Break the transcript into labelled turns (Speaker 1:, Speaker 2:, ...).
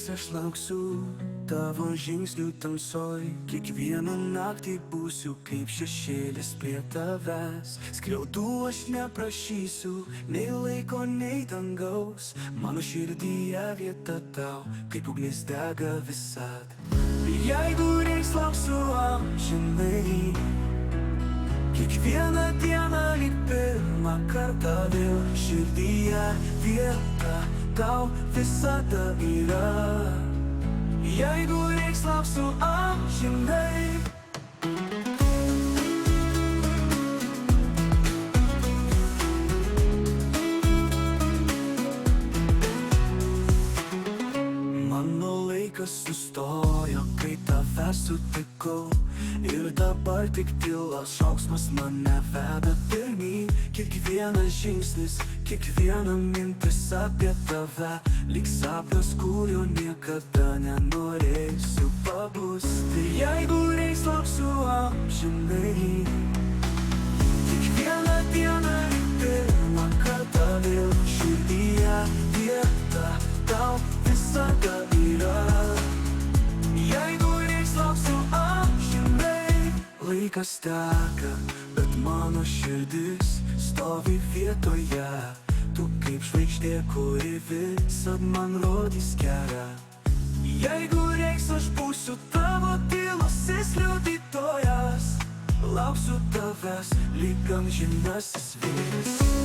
Speaker 1: prireiks aš lauksiu tavo žingsnių tamsoj. Kiekvieną naktį būsiu kaip šešėlis prie tavęs. Skriaudų aš neprašysiu, nei laiko, nei dangaus. Mano širdyje vieta tau, kaip ugnis dega visad. Jeigu reiks lauksiu amžinai, kiekvieną dieną lyg pirmą kartą vėl. Širdyje vieta tau visada yra. Jeigu reiks lauksiu amžinai. Mano laikas sustojo, kai tave sutikau. Ir dabar tik tylos šauksmas mane veda pirmyn. Kiekvienas žingsnis, kiekviena mintis apie tave, lyg sapnas, kurio niekada nenorėsiu pabusti. Jeigu reiks lauksiu amžinai, kiekvieną dieną lyg pirmą kartą vėl. Širdyje vieta tau visada yra. Jeigu reiks lauksiu amžinai. Laikas teka, bet mano širdis stovi vietoje. Tu kaip žvaigždė, kuri visad man rodys kelią. Jeigu reiks, aš būsiu tavo tylusis liudytojas. Lauksiu tavęs lyg amžinasis vyras.